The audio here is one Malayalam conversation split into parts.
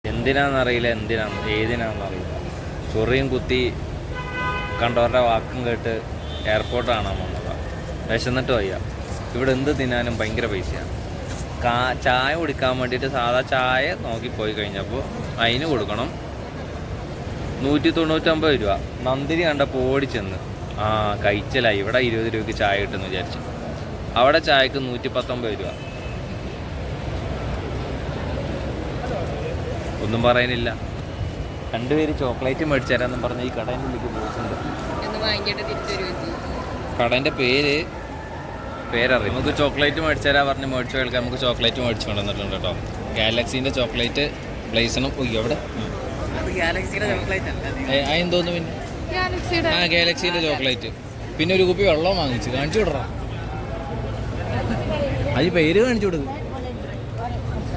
എന്തിനാണെന്നറിയില്ല, ഏതിനാണെന്നറിയില്ല. ചൊറിയും കുത്തി കണ്ടവരുടെ വാക്കും കേട്ട് എയർപോർട്ട് കാണാൻ വന്നതാണ്. വിശന്നിട്ട് വയ്യ. ഇവിടെ എന്ത് തിന്നാനും ഭയങ്കര പൈസയാണ്. ചായ കുടിക്കാൻ വേണ്ടിയിട്ട് സാധാ ചായ നോക്കിപ്പോയി കഴിഞ്ഞപ്പോൾ അതിന് കൊടുക്കണം 199 രൂപ. നന്ദിനി കണ്ടപ്പോൾ ഓടിച്ചെന്ന് കഴിച്ചലായി. ഇവിടെ 20 രൂപയ്ക്ക് ചായ കിട്ടുമെന്ന് വിചാരിച്ചു. അവിടെ ചായക്ക് 119 രൂപ. ഒന്നും പറയാനില്ല. രണ്ടുപേര് ചോക്ലേറ്റ് മേടിച്ചു തരാമെന്നും പറഞ്ഞ് ഈ കടേൻ്റെ ഉള്ളിലേക്ക് പോയിട്ടുണ്ട്. കടേൻ്റെ പേരറിയും. നമുക്ക് ചോക്ലേറ്റ് മേടിച്ചു തരാൻ പറഞ്ഞ് മേടിച്ചു കേൾക്കാൻ നമുക്ക് ചോക്ലേറ്റ് മേടിച്ചു കൊണ്ടുവന്നിട്ടുണ്ട് കേട്ടോ. ഗാലക്സീൻ്റെ ചോക്ലേറ്റ് ബ്ലേസണും. എവിടെ അതെന്തോന്നു പിന്നെ ഗാലക്സീൻ്റെ ചോക്ലേറ്റ്. പിന്നെ ഒരു കുപ്പി വെള്ളം വാങ്ങിച്ചു കാണിച്ചു വിടറാ. അത് പേര് കാണിച്ചു കൊടുക്കും.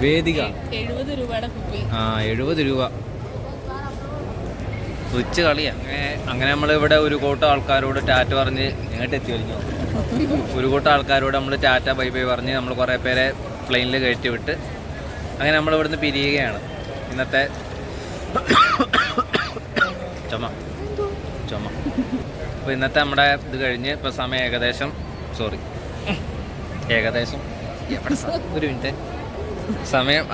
വേദിക 70 രൂപ. ഉച്ച കളിയാ. അങ്ങനെ നമ്മളിവിടെ ഒരു കൂട്ടം ആൾക്കാരോട് ടാറ്റ പറഞ്ഞ് ഇങ്ങോട്ട് എത്തി കഴിഞ്ഞു. ഒരു കൂട്ടം ആൾക്കാരോട് നമ്മൾ ടാറ്റ ബൈ ബൈ പറഞ്ഞ് നമ്മൾ കുറേ പേരെ പ്ലെയിനിൽ കയറ്റി വിട്ട് അങ്ങനെ നമ്മളിവിടുന്ന് പിരിയുകയാണ്. ഇന്നത്തെ ചുമ അപ്പോൾ ഇന്നത്തെ നമ്മുടെ ഇത് കഴിഞ്ഞ് ഇപ്പോൾ സമയം ഏകദേശം ഒരു മിനിറ്റ് സമയം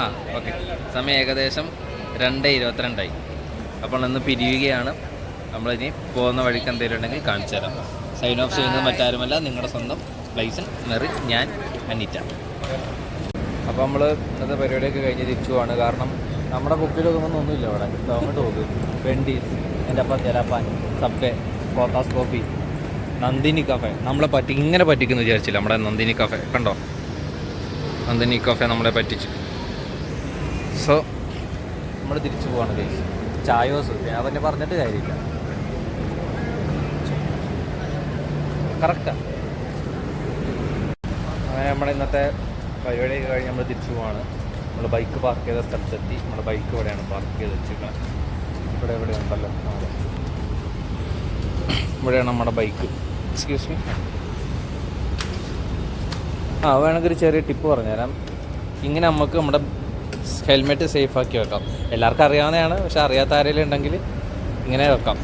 സമയം ഏകദേശം 2:22 അപ്പോൾ ഇന്ന് പിരിയുകയാണ്. നമ്മളിനി പോകുന്ന വഴിക്ക് എന്തെങ്കിലും ഉണ്ടെങ്കിൽ കാണിച്ചു തരാം. സൈൻ ഓഫ് ചെയ്യുന്നത് മറ്റാരുമല്ല, നിങ്ങളുടെ സ്വന്തം ബ്ലൈസൺ, മെറിൻ, ഞാൻ, അനിറ്റ. അപ്പോൾ നമ്മൾ ഇന്നത്തെ പരിപാടിയൊക്കെ കഴിഞ്ഞ് തിരിച്ചു പോവാണ്. കാരണം നമ്മുടെ ബുക്കിൽ ഒന്നുമില്ല ഇവിടെ. അങ്ങോട്ട് പോകും വെണ്ടീസ്, എൻ്റെ അപ്പം ജലാപ്പാൻ, Subway, Kothas coffee, Nandini cafe. നമ്മളെ ഇങ്ങനെ പറ്റിക്കുന്നു വിചാരിച്ചില്ല. നമ്മുടെ നന്ദിനി കഫേ കണ്ടോ, നന്ദിനി കഫേ നമ്മളെ പറ്റിച്ചു. സോ നമ്മൾ തിരിച്ചു പോവാണ് ഗൈസ്. ചായോസ് ഞാൻ തന്നെ പറഞ്ഞിട്ട് കാര്യമില്ല. കറക്റ്റാണ്. അങ്ങനെ നമ്മുടെ ഇന്നത്തെ പരിപാടിയൊക്കെ കഴിഞ്ഞ് നമ്മൾ തിരിച്ചു പോവാണ്. നമ്മൾ ബൈക്ക് പാർക്ക് ചെയ്ത സ്ഥലത്തെത്തി. നമ്മുടെ ബൈക്ക് ഇവിടെയാണ് പാർക്ക് ചെയ്ത് വെച്ചിരിക്കുന്നത്. ഇവിടെ ഉണ്ടല്ലോ, ഇവിടെയാണ് നമ്മുടെ ബൈക്ക്. Excuse me. വേണമെങ്കിൽ ഒരു ചെറിയ ടിപ്പ് പറഞ്ഞുതരാം. ഇങ്ങനെ നമുക്ക് നമ്മുടെ ഹെൽമെറ്റ് സേഫ് ആക്കി വെക്കാം. എല്ലാവർക്കും അറിയാവുന്നതാണ്, പക്ഷെ അറിയാത്ത ആരെങ്കിലും ഉണ്ടെങ്കിൽ ഇങ്ങനെ വെക്കാം.